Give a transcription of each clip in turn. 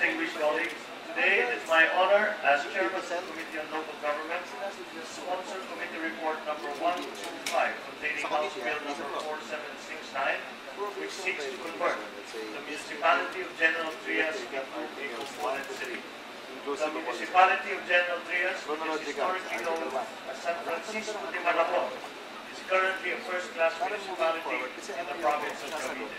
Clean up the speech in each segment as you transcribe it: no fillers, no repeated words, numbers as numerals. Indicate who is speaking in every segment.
Speaker 1: distinguished colleagues, today it is my honor as Chairman of the Committee on Local Government to sponsor Committee Report number 125 containing House Bill number 4769, which seeks to convert the municipality of General Trias into a component city. The municipality of General Trias, which is historically known as San Francisco de Malabon, is currently a first-class municipality in the province of Cavite.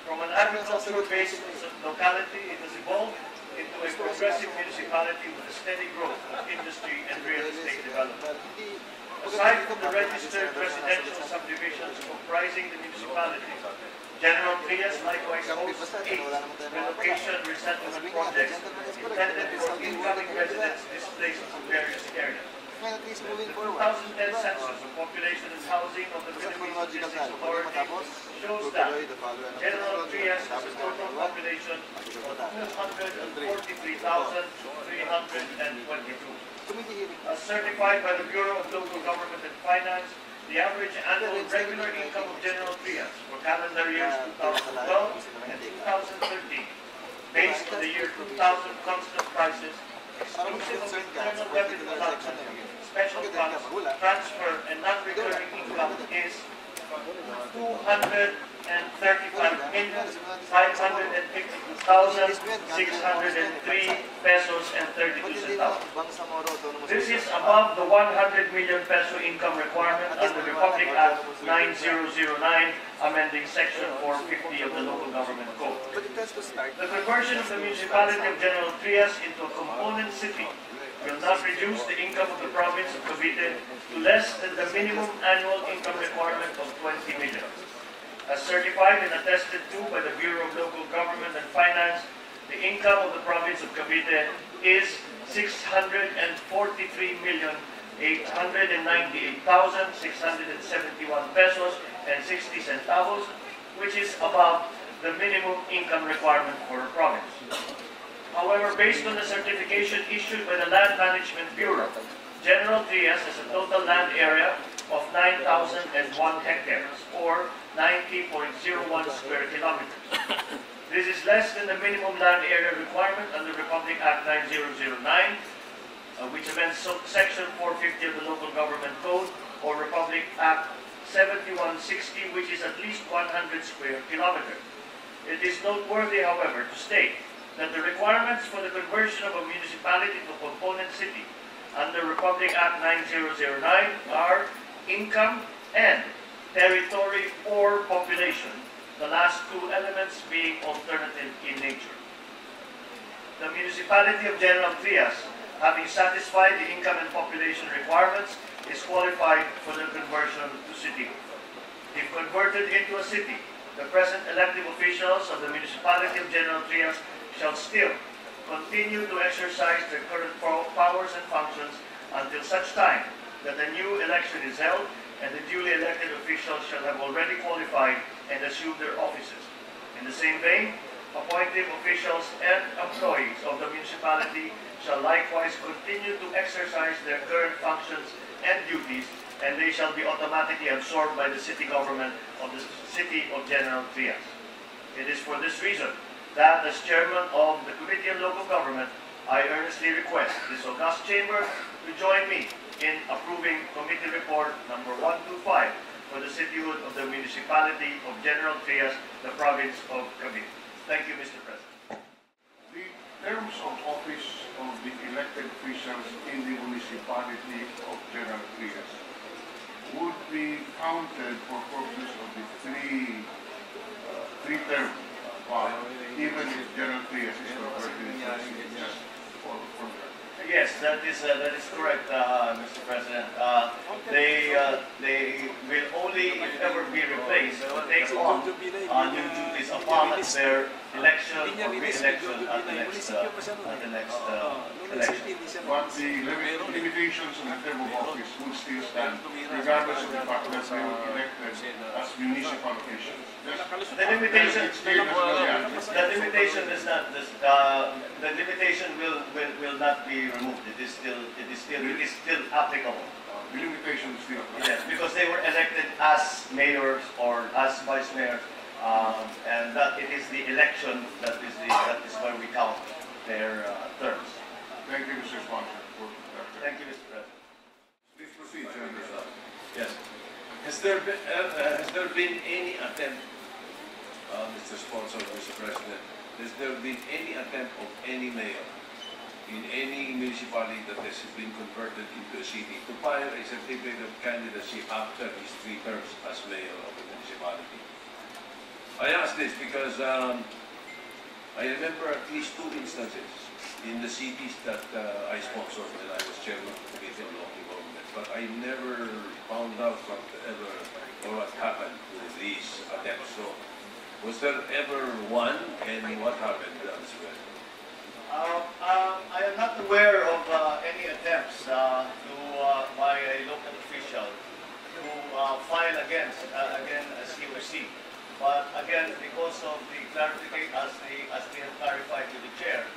Speaker 1: From an agricultural-based locality, it has evolved into a progressive municipality with a steady growth of industry and real estate development. Aside from the registered residential subdivisions comprising the municipality, General Trias likewise hosts 8 relocation resettlement projects intended for incoming residents displaced from various areas. The 2010 census of population and housing of the Philippine Statistics Authority shows that General Trias has a total population of 243,322. As certified by the Bureau of Local Government and Finance, the average annual regular income of General Trias for calendar years 2012 and 2013, based on the year 2000 constant prices, exclusive of internal revenue collection, special funds, transfer, and non-recurring income is 235,552,603 pesos and 32 centavos. This is above the 100 million peso income requirement under Republic Act 9009, amending Section 450 of the Local Government Code. The conversion of the municipality of General Trias into a component city will not reduce the income of the province of Cavite to less than the minimum annual income requirement of 20 million. As certified and attested to by the Bureau of Local Government and Finance, the income of the province of Cavite is 643,898,671 pesos and 60 centavos, which is above the minimum income requirement for a province. However, based on the certification issued by the Land Management Bureau, General Trias has a total land area of 9,001 hectares, or 90.01 square kilometers. This is less than the minimum land area requirement under Republic Act 9009, which amends Section 450 of the Local Government Code, or Republic Act 7160, which is at least 100 square kilometers. It is noteworthy, however, to state that the requirements for the conversion of a municipality to a component city under Republic Act 9009 are income and territory or population, the last two elements being alternative in nature. The municipality of General Trias, having satisfied the income and population requirements, is qualified for the conversion to city. If converted into a city, the present elective officials of the municipality of General Trias shall still continue to exercise their current powers and functions until such time that a new election is held and the duly elected officials shall have already qualified and assumed their offices. In the same vein, appointed officials and employees of the municipality shall likewise continue to exercise their current functions and duties, and they shall be automatically absorbed by the city government of the city of General Trias. It is for this reason that, as chairman of the Committee on Local Government, I earnestly request this august chamber to join me in approving Committee Report number 125 for the cityhood of the municipality of General Trias, the province of Cavite. Thank you, Mr. President.
Speaker 2: The terms of office of the elected officials in the municipality of General Trias would be counted for purposes of the three-term even if General Trias is converted into a city, just for
Speaker 1: Yes, that is correct, Mr. President. They will only, if ever, be replaced to take on new duties upon their election or re-election at the next election.
Speaker 2: But the limitations on the term of office will still stand, regardless of the fact that they were elected as municipal officials.
Speaker 1: The limitation is not. The limitation will not be removed. It is still applicable.
Speaker 2: The limitation is still applicable.
Speaker 1: Yes, because they were elected as mayors or as vice mayors, and that it is the election that is where we count. their terms.
Speaker 2: Thank you, Mr. Sponsor, for that.
Speaker 1: Thank you, Mr. President.
Speaker 2: Please proceed, Senator.
Speaker 3: Yes. Has there been any attempt, Mr. Sponsor, Mr. President, has there been any attempt of any mayor in any municipality that has been converted into a city to file a certificate of candidacy after his 3 terms as mayor of the municipality? I ask this because I remember at least 2 instances in the cities that I sponsored when I was chairman of the Committee on Local Government, but I never found out what happened with these attempts. So, was there ever one, and what happened, Mr. President?
Speaker 4: I am not aware of any attempts by a local official to file again a COC. But again, because of the clarification, as we have clarified to the chair,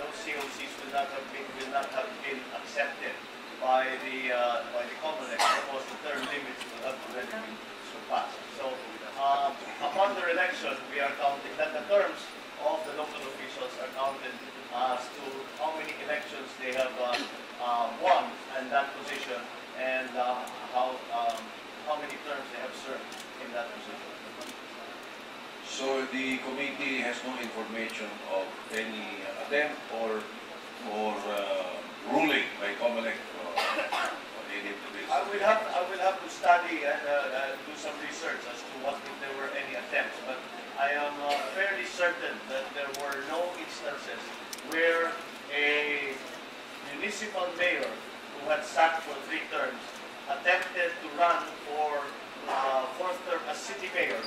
Speaker 4: those COCs will not have been accepted by the Comelec because the term limits will have already been surpassed. So upon the election, we are counting that the terms of the local officials are counted as to how many elections they have won in that position and how many terms they have served in that position.
Speaker 3: So the committee has no information of any attempt or ruling by Comelec on any of the bills?
Speaker 4: I will have to study and do some research as to if there were any attempts, but I am fairly certain that there were no instances where a municipal mayor who had sat for 3 terms attempted to run for 4th term as city mayor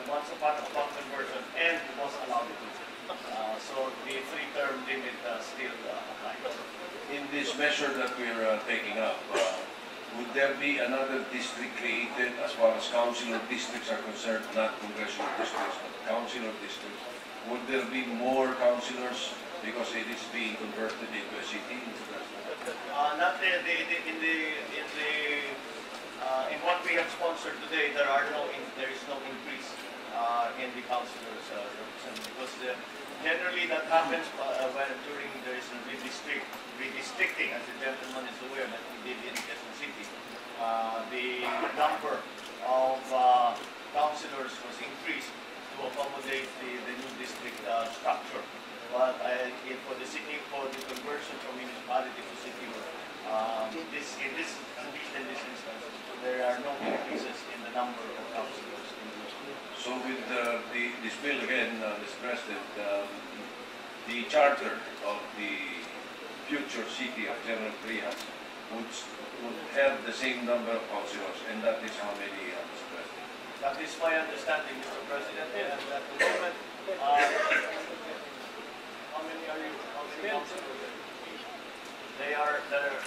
Speaker 4: once upon conversion and was allowed to. So the 3-term limit still applies.
Speaker 3: In this measure that we're taking up, would there be another district created as far as councilor districts are concerned, not congressional districts, but councilor districts? Would there be more councilors because it is being converted into a city?
Speaker 4: Not in what we have sponsored today, there is no increase in the councilors represented because generally that happens when during there is a redistricting, as the gentleman is aware that we did in Quezon City. The number of councilors was increased to accommodate the new district structure. But for the conversion from municipality to city, in this instance, there are no increases in the number of councilors in the district.
Speaker 3: So with this bill again, Mr. President, the charter of the future city of General Trias would have the same number of councilors, and that is how many, Mr. President?
Speaker 4: That is my understanding, Mr. President, and at the moment, how many councilors? There are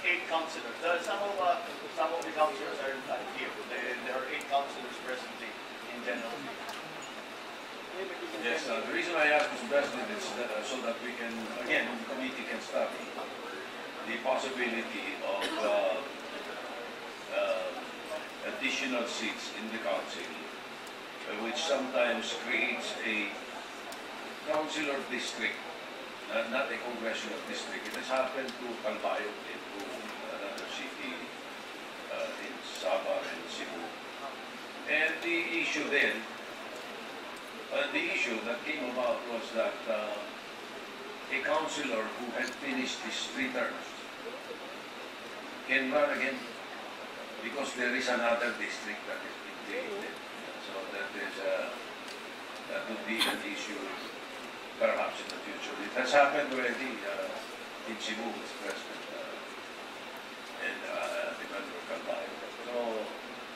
Speaker 4: 8 councilors. Some of the councilors are not here. There are 8 councilors presently in general.
Speaker 3: Yes, the reason I ask, Mr. President, is so that we can, again, the committee can study the possibility of additional seats in the council, which sometimes creates a councilor district, not a congressional district. It has happened to Calbayo, to another city in Sabah and Cebu. And the issue then, the issue that came about was that a councilor who had finished his 3 terms can run again because there is another district that is being created. So that would be an issue perhaps in the future. It has happened already in Cebu, Mr. President, and the member of Calbayo. So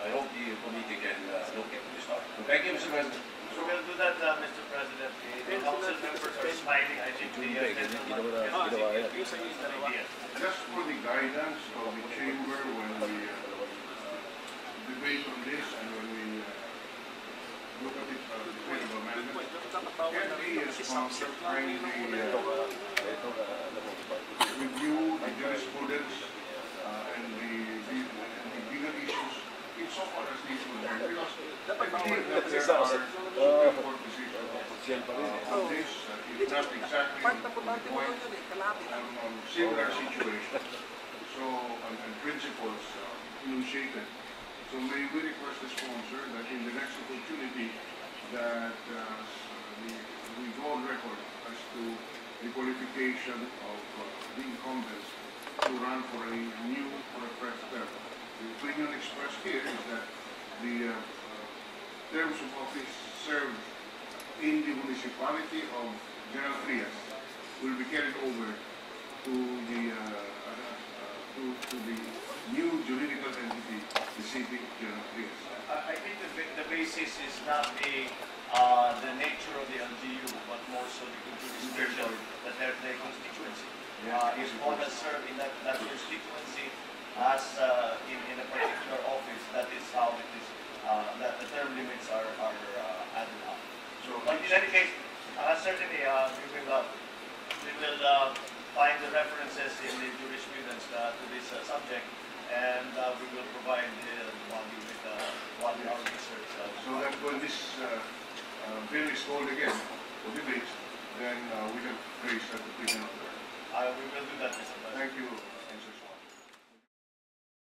Speaker 3: I hope the committee can look into this topic. So thank you, Mr. President.
Speaker 4: So we'll do that, Mr. President. The council members are smiling. I think the gentleman can use an idea.
Speaker 2: Just for the guidance of the chamber when we debate on this and when we look at it the point of amendment, can the sponsor kindly review the jurisprudence and the legal issues insofar as these will be, because I believe that there are Supreme Court decisions on this, if not exactly on the point on similar situations. So, and principles enunciated. So may we request the sponsor that in the next opportunity that we go on record as to the qualification of the incumbents to run for a new or a fresh term. The opinion expressed here is that the terms of office served in the municipality of General Trias will be carried over to the new juridical entity, the city of General Trias.
Speaker 4: I think the basis is not the nature of the LGU, but more so the jurisdiction that the constituency. If one has served in that constituency as in a particular office, that is how it is. That the term limits are added up. So, but in any case, certainly we will find the references in the jurisprudence to this subject, and we will provide the body with what our research.
Speaker 2: So that when this bill is called again for debate, then we can raise that opinion.
Speaker 4: We will do that, Mr. President.
Speaker 2: Thank you.